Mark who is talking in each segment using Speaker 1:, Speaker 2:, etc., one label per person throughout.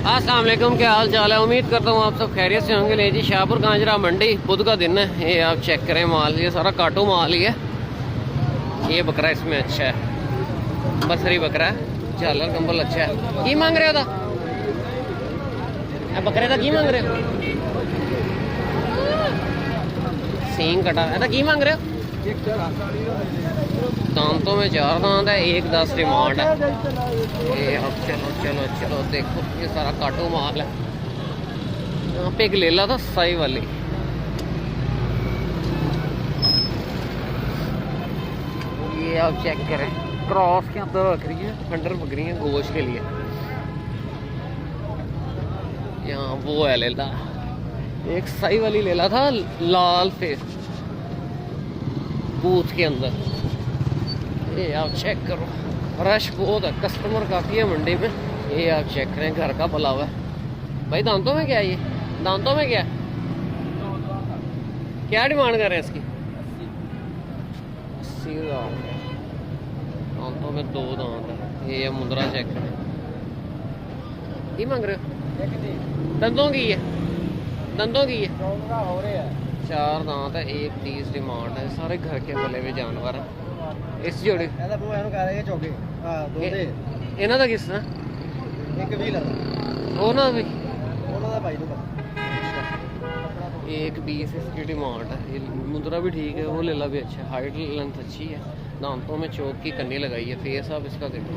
Speaker 1: अस्सलाम वालेकुम, क्या हाल चाल है। उम्मीद करता हूँ आप सब खैरियत से होंगे। ले जी शाहपुर कांजरा मंडी, बुध का दिन है। ये आप चेक करें माल, ये सारा काटू माल ही है। ये बकरा इसमें अच्छा है, बसरी बकरा है, झालर कंबल अच्छा है। की मांग रहे हो था बकरे का, की मांग रहे हो? सींग कटा है, की मांग रहे हो? दांतों में 4 दांत है, 1.10 डिमांड है। ये अब चलो चलो चलो देखो, ये सारा काटू माल है। यहाँ पे एक लेला था साई वाली, ये आप चेक करें, क्रॉस के अंदर रख रही है, अंडर बकरी है गोश्त के लिए। यहाँ वो है लेला, एक साई वाली लेला था लाल फेस बूथ के अंदर। ये आप चेक करो, रश बहुत है, कस्टमर काफ़ी है मंडी में। ये आप चेक करें, घर का पला हुआ है भाई। दांतों में क्या है ये? दांतों में क्या क्या डिमांड कर रहे हैं इसकी? 80,000। दांतों में 2 दांत है। ये मुद्रा चेक करें, ये मांग रहे हो? दंदों की है, दंदों की है। 4 दांत है, 1.30 डिमांड है। सारे घर के पले हुए जानवर है। इस जोड़ी इन्हों का किस तरह वो ना भी 1.20 इसकी डिमांड है। ये मुद्रा भी ठीक है, वो लेला भी अच्छा है, हाइट लेंथ अच्छी है। दांतों में चौक की कन्नी लगाई है। फेस आप इसका देखो,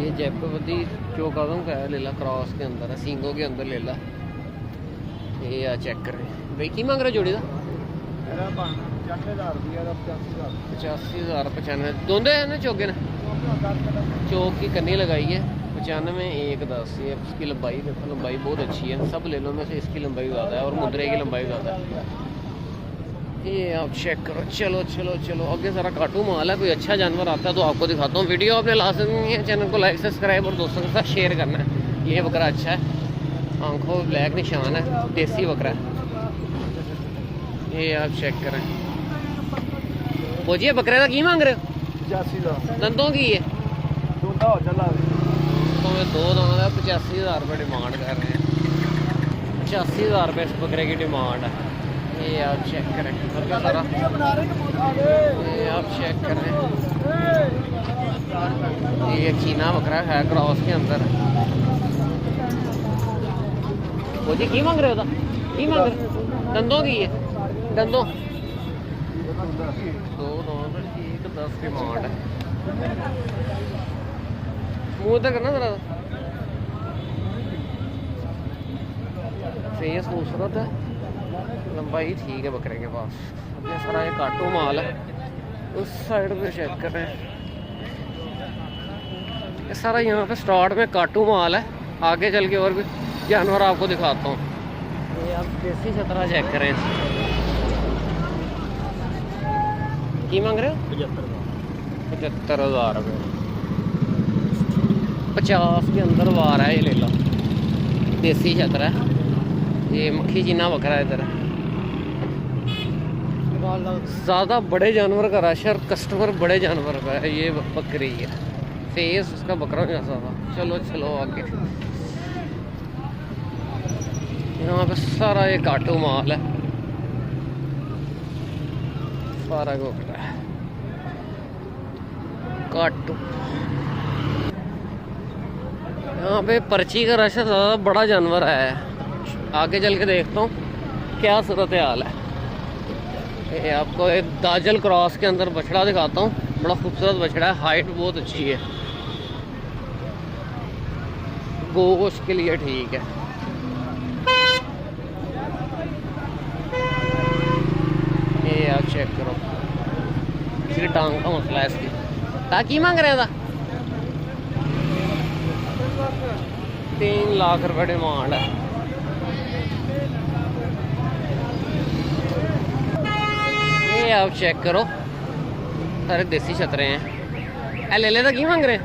Speaker 1: ये जयपुरवती चौकादों का है लेला, क्रॉस के अंदर है, सींगों के अंदर लेला। ये आ चेक कर रहे हैं भाई, की मांग रहे जोड़ी का? 85,000 95 दोनों है ना, चौके ने चौक की कन्नी लगाई है। 95 1.10। ये इसकी लंबाई देखो, लंबाई बहुत अच्छी है। सब लेलों में से इसकी लंबाई ज़्यादा है और मुद्रे की लंबाई ज़्यादा है। ये आप चेक करो। चलो चलो चलो आगे सारा काटू माल है। कोई अच्छा जानवर आता है तो आपको दिखाता हूँ। वीडियो आपने लाजमी है, चैनल को लाइक सब्सक्राइब और दोस्तों के साथ शेयर करना है। ये बकरा अच्छा है, आंखों ब्लैक निशान है, देसी बकरा है। ये आप चेक करें। बोझिए बकरे का की मांग रहे हो?
Speaker 2: 85,000
Speaker 1: दंदों की है,
Speaker 2: दोनों चला
Speaker 1: 2 दांत है। 85,000 रुपये डिमांड कर रहे हैं। 85,000 रुपये इस बकरे की डिमांड है। ये आप चेक करें सारा, ये आप चेक करें। ये चीना बकरा है, क्रॉस के अंदर। वो जी की मांग रहे हो था? की मांग रहे? दंदों की है, दंदों 2 दांत, 1.10 डिमांड है। मुँह तक करना जरा, फेस खूबसूरत है, लंबाई ठीक है बकरे के पास। अपने सारा ये काटू माल है। उस साइड पे चेक कर रहे हैं, ये सारा यहाँ पे स्टार्ट में काटू माल है। आगे चल के और भी जानवर आपको दिखाता हूँ। ये आप देसी छतरा चेक करें। की मांग रहे हो? 75,000 रुपये। 50 के अंदर वार है। ये ले लो, देसी छतरा है। ये मक्खी चीना बकरा है। इधर ज़्यादा बड़े जानवर का रश है और कस्टमर बड़े जानवर का है। ये बकरी है, फेस उसका बकरा जैसा था। चलो चलो आगे, यहाँ पे सारा ये काटू माल है, सारा बकरा है काटू। यहाँ पे पर्ची का रश है, ज़्यादा बड़ा जानवर है। आगे चल के देखता हूँ क्या सूरत हाल है। ये आपको एक दाजल क्रॉस के अंदर बछड़ा दिखाता हूँ। बड़ा खूबसूरत बछड़ा है, हाइट बहुत अच्छी है, गोश्त के लिए ठीक है। ये आप चेक करो, इसकी टांग का मसला है। इसकी ताकि मांग रहे था 3 लाख रुपये डिमांड है। ये आप चेक करो, सारे देसी छतरे हैं। ले लेता की मांग रहे हैं?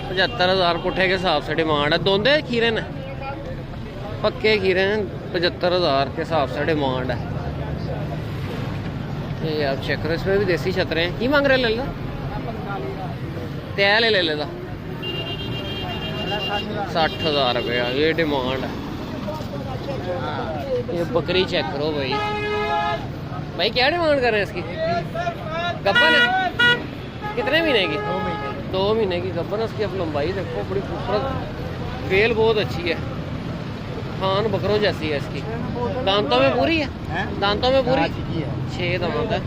Speaker 1: 75,000 पुट्ठे के हिसाब से डिमांड है। दोंदे खीरे ने, पक्के खीरे हैं। 75,000 के हिसाब से डिमांड है। ये आप चेक करो, इसमें भी देसी छतरे हैं। की मांग रहे ले लो? तय ले लेता 60,000 रुपया ये डिमांड है। ये बकरी चेक करो भाई। भाई क्या डिमांड कर रहे हैं इसकी? गब्बन है कितने महीने की? 2 महीने की गब्बन। इसकी अब लंबाई देखो बड़ी खूबसूरत, बेल बहुत अच्छी है, खान बकरों जैसी है इसकी। दांतों में पूरी है, दांतों में पूरी 6 दांत है।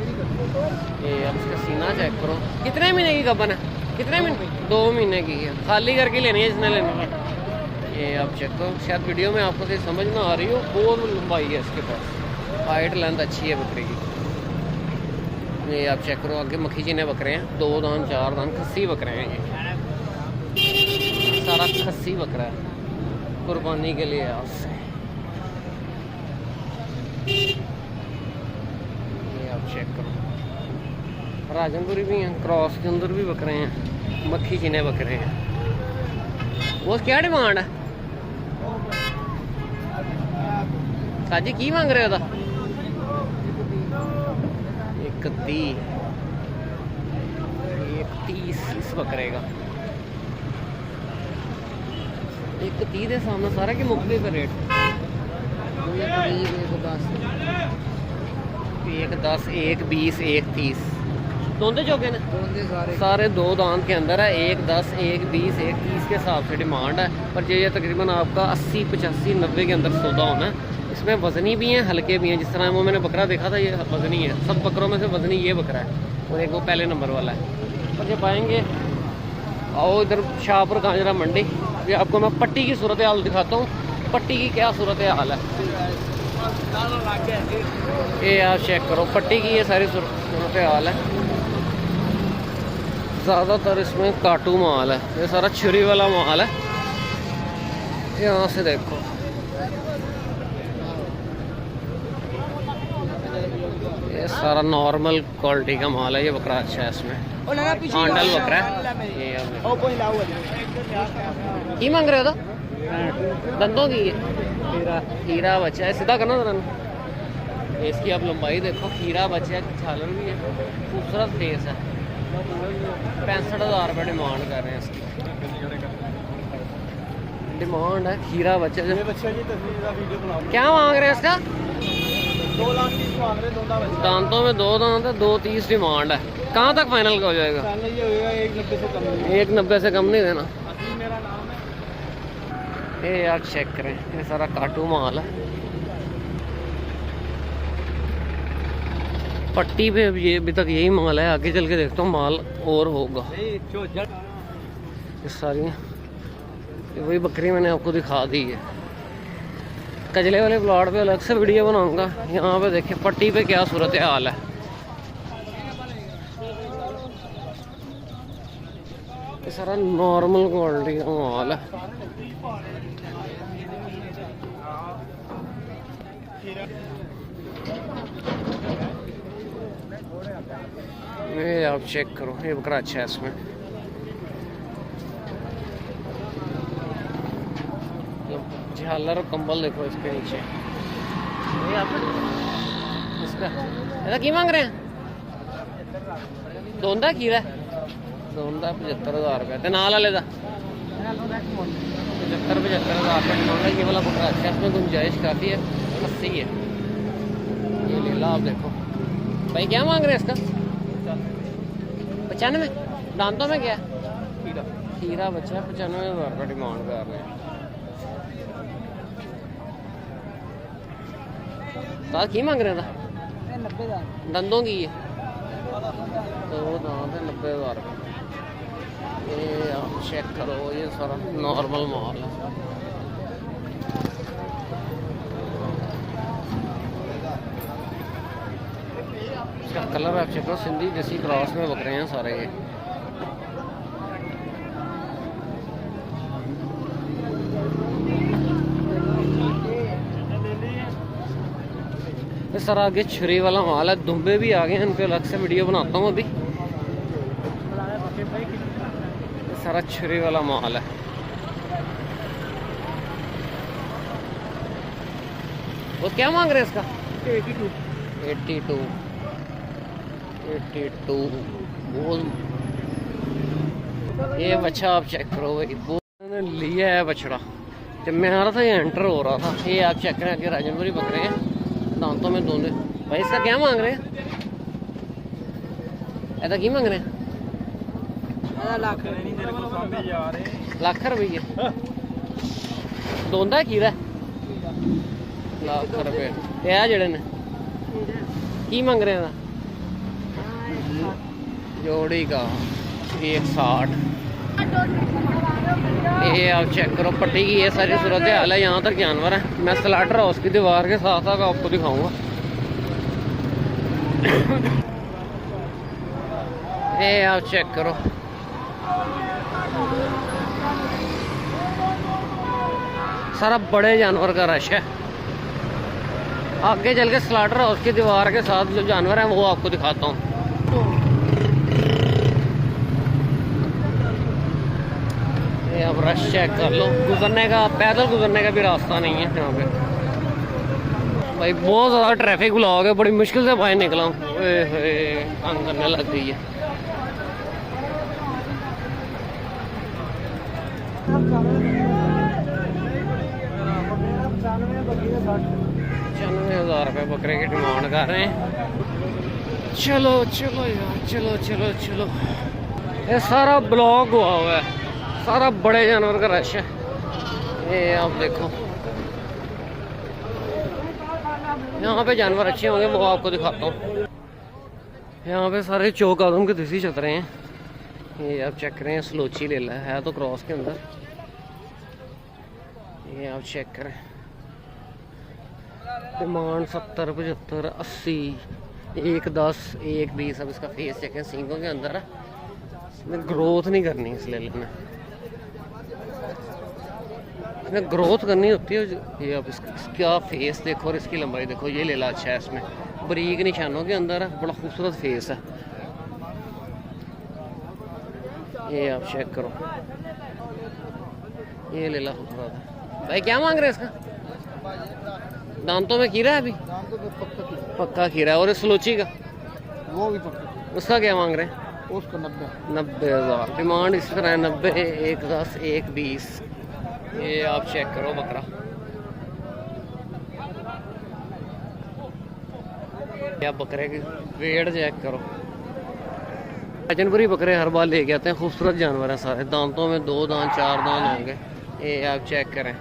Speaker 1: ये अब इसका सीना चेक करो। कितने महीने की गब्बन है? कितने महीने? 2 महीने की है। खाली करके लेनी है जिसने लेनी है। ये आप चेक करो, शायद वीडियो में आपको से समझ ना आ रही हो, बहुत लंबाई है इसके पास, हाइट लेंथ अच्छी है बकरी की। ये आप चेक करो, आगे मक्खी चीने बकरे हैं, 2 दांत 4 दांत खस्सी बकरे हैं। ये सारा खस्सी बकरा है, कुर्बानी के लिए आपसे। ये आप चेक करो, राजनपुरी भी हैं, क्रॉस के अंदर भी बकरे हैं, मक्खी चीने बकरे हैं। वो क्या डिमांड है साजी, की मांग रहे हो? 130 इस बकरे का। 130 के सामने सारा की मुक्ति का रेट 110 120 130 दोनों चौके ने सारे 2 दांत के अंदर है। 110 120 130 के हिसाब से डिमांड है। पर ये तकरीबन आपका 80 85 90 के अंदर सौदा होना है। इसमें वजनी भी हैं, हल्के भी हैं। जिस तरह वो मैंने बकरा देखा था, ये वजनी है। सब बकरों में से वजनी ये बकरा है, और एक वो पहले नंबर वाला है। और जब आएंगे आओ इधर शाहपुर कांजरा मंडी, ये आपको मैं पट्टी की सूरत हाल दिखाता हूँ। पट्टी की क्या सूरत हाल है ये आप चेक करो। पट्टी की ये सारी सूरत हाल है। ज़्यादातर इसमें काटू माल है, ये सारा छुरी वाला माल है। यहाँ से देखो, ये सारा नॉर्मल क्वालिटी का माल है। ये बकरा अच्छा है, इसमें आंडल बकरा है। ये की मांग रहे हो तो? दंदों की है, हीरा बच्चा है। सीधा करना जरा, इसकी आप लंबाई देखो। हीरा बच्चा है, छालर भी है, खूबसूरत फेस है। 65,000 रुपये डिमांड कर रहे हैं इसकी। डिमांड है खीरा बच्चा। क्या मांग रहे हैं इसका?
Speaker 2: 2 लाख 30 मांग रहे,
Speaker 1: दांतों में 2 दांत है, 230 डिमांड है। कहाँ तक फाइनल हो जाएगा? 190 से कम नहीं देना। ये यार चेक करें, ये सारा काटू माल है। पट्टी पे ये अभी तक यही माल है, आगे चल के देखता हूँ माल और होगा। ये सारी वही बकरी मैंने आपको दिखा दी है। कजले वाले प्लॉट पे अलग से वीडियो बनाऊंगा। यहाँ पे देखिए पट्टी पे क्या सूरत हाल है। ये सारा नॉर्मल क्वालिटी का माल है। ये आप चेक करो, ये बकरा अच्छा है। इसमें झालर और कंबल देखो इसके नीचे। ये आप इसका ऐसा की मांग रहे हैं? दोंदा खीरा दोंदा 75,000 रुपये। नाल वाले का 75,000 रुपये डिमांड है। ये वाला बकरा अच्छा है, इसमें गुंजाइश काफ़ी है, 80 है। ये ले ला आप देखो। भाई क्या मांग रहे हैं इसका? 95। दांतों में क्या है? खीरा बच्चा है, 95,000 रुपये डिमांड कर रहे हैं। तो की मांग रहे था?
Speaker 2: 90,000
Speaker 1: दंदों की है, 2 दांत है, 90,000 रुपये। ये आप चेक करो, ये सारा नॉर्मल माल है। इसका कलर आप चेक करो, सिंधी देसी क्रॉस में बकरे हैं सारे। ये सर आगे छुरी वाला माल है। दुम्बे भी आ गए हैं, इन पे अलग से वीडियो बनाता हूँ अभी। ये सारा छुरी वाला माल है। वो क्या मांग रहे हैं इसका? 82 बोल। ये बच्चा आप चेक करो भाई, मैंने लिया है बछड़ा, जब मैं आ रहा था ये एंटर हो रहा था। ये आप चेक करें, आगे राजनपुरी बकरे हैं, दांतों में दोनों। भाई इसका क्या मांग रहे हैं? ऐसा की मांग रहे हैं? लाख रुपये दोंदा खीरा लाख रुपये है जड़े ने की मांग रहे हैं? जोड़ी का 160। ये आप चेक करो पट्टी की ये सारी सूरत हाल है। यहाँ तक जानवर है। मैं स्लाटर हाउस की दीवार के साथ साथ आपको दिखाऊंगा। ये आप चेक करो, सारा बड़े जानवर का रश है। आगे चल के स्लाटर हाउस की दीवार के साथ जो जानवर है वो आपको दिखाता हूँ। ये अब रश चेक कर लो। गुजरने का, पैदल गुजरने का भी रास्ता नहीं है यहाँ पे। भाई बहुत ज़्यादा ट्रैफिक ब्लॉक है, बड़ी मुश्किल से बाहर निकला हूँ। तंग करने लग गई है। ₹95,000 बकरे की डिमांड कर रहे हैं। चलो चलो यार, चलो चलो चलो। ये सारा ब्लॉक हुआ हुआ है, सारा बड़े जानवर का रश है। ये आप देखो, यहाँ पे जानवर अच्छे होंगे वो आपको दिखाता हूँ। यहाँ पे सारे चौक आदम के देसी चल रहे हैं। ये आप चेक करें, सलोची ले ला है तो क्रॉस के अंदर। ये आप चेक करें, डिमांड 70, 75, 80, 110, 120। अब इसका फेस चेक है, सींगों के अंदर है। इसमें ग्रोथ नहीं करनी इस लेले में, इसमें ग्रोथ करनी होती है। ये आप इसका फेस देखो और इसकी लंबाई देखो। ये लेला अच्छा है, इसमें बारीक निशानों के अंदर है, बड़ा खूबसूरत फेस है। ये आप चेक करो, ये लेला खूबसूरत है। भाई क्या मांग रहे हैं इसका? दांतों में खीरा है अभी? पक्का खीरा है। और सलोची का
Speaker 2: वो भी पक्का।
Speaker 1: उसका क्या मांग रहे हैं?
Speaker 2: उसको
Speaker 1: 90,000 डिमांड। इसी तरह 90, 110, 120। ये आप चेक करो बकरा। या बकरे की वेट चेक करो। राजनपुरी बकरे हर बार लेके आते हैं, खूबसूरत जानवर हैं सारे। दांतों में 2 दांत 4 दांत होंगे। ये आप चेक करें,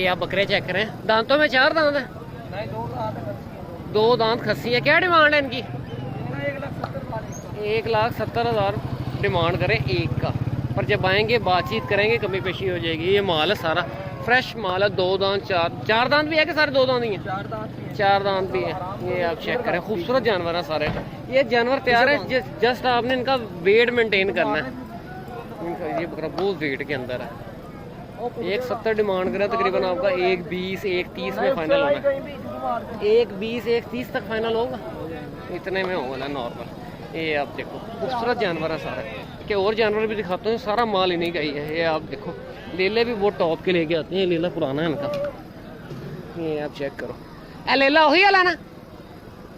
Speaker 1: ये आप बकरे चेक करें, दांतों में 4 दांत है। 2 दांत खस्सी है। क्या डिमांड है इनकी? 1,70,000 डिमांड करें एक का। पर जब आएंगे बातचीत करेंगे, कमी पेशी हो जाएगी। ये माल है सारा फ्रेश माल है। 2 दांत 4 दांत भी है कि सारे 2 दांत ही हैं? 4 दांत भी है। ये आप चेक करें, खूबसूरत जानवर है सारे। ये जानवर तैयार है, जस्ट आपने इनका वेट मेंटेन करना है। इनका ये बकरा बहुत वेट के अंदर है। 170 डिमांड करें, तकरीबन आपका 120, 130 में फाइनल होगा। 120, 130 तक फाइनल होगा, इतने में होगा ना नॉर्मल। ये आप देखो, खूबसूरत जानवर है सारे। कि और जानवर भी दिखाते हैं, सारा माल इन्हीं का ही है। ये आप देखो, लेले भी बहुत टॉप के लेके आते हैं। लेला पुराना है इनका। ये आप चेक करो, लेला वही वाला ना,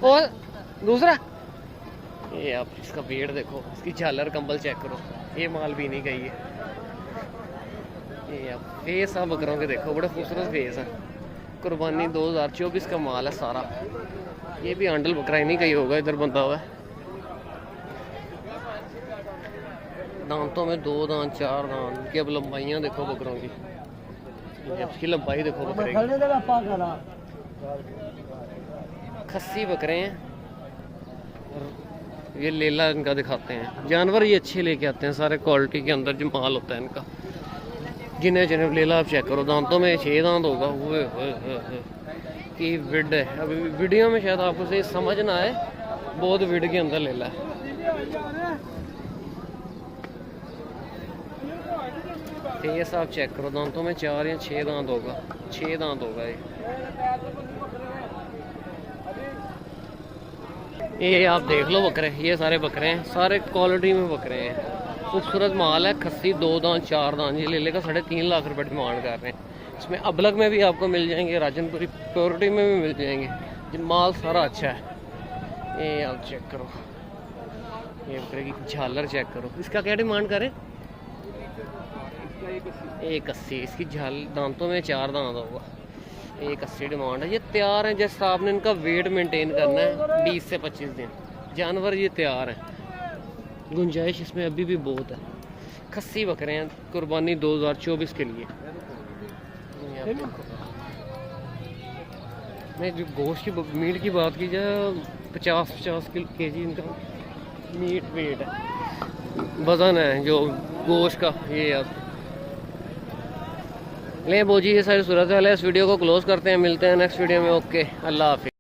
Speaker 1: और दूसरा। ये आप इसका वेट देखो, इसकी झालर कंबल चेक करो। ये माल भी नहीं गई है। ये आप फेस आप बकरों के देखो, बड़ा खूबसूरत फेस है। कुर्बानी 2024 का माल है सारा। ये भी आंडल बकरा ही नहीं कहीं होगा, इधर बंधा हुआ है। दांतों में 2 दांत 4 दांत की। अब लंबाइयाँ देखो बकरों की, इसकी लंबाई देखो बकरे की। खस्सी बकरे हैं। ये लेला इनका दिखाते हैं। जानवर ये अच्छे लेके आते हैं सारे, क्वालिटी के अंदर जो माल होता है इनका। जिन्हें जिन्हें लेला आप चेक करो, दांतों में 6 दांत होगा। वो की विड है। अभी वीडियो में शायद आपको सही समझ ना आए, बहुत विड के अंदर लेला है। फेस आप चेक करो, दांतों में 4 या 6 दांत होगा। 6 दांत होगा ये आप देख लो बकरे। ये सारे बकरे हैं, सारे क्वालिटी में बकरे हैं। खूबसूरत माल है। खस्सी 2 दांत 4 दांत। ये ले लेगा 3.5 लाख रुपए डिमांड कर रहे हैं। इसमें अबलग में भी आपको मिल जाएंगे, राजनपुरी प्योरिटी में भी मिल जाएंगे। जिन माल सारा अच्छा है। ये आप चेक करो, ये बकरे की झालर चेक करो। इसका क्या डिमांड करें? 180 इसकी झाल, दांतों में 4 दांत होगा। 180 डिमांड है। ये तैयार है, जैसे आपने इनका वेट मेंटेन करना है 20 से 25 दिन, जानवर ये तैयार है। गुंजाइश इसमें अभी भी बहुत है। खस्सी बकरे हैं, कुर्बानी 2024 के लिए। मैं जो गोश्त की मीट की बात की जाए, 50 केजी इनका मीट वेट है, वज़न है जो गोश्त का। ये आप ले बोझी, ये सारी सूरत हाल है। इस वीडियो को क्लोज करते हैं, मिलते हैं नेक्स्ट वीडियो में। ओके, अल्लाह हाफिज़।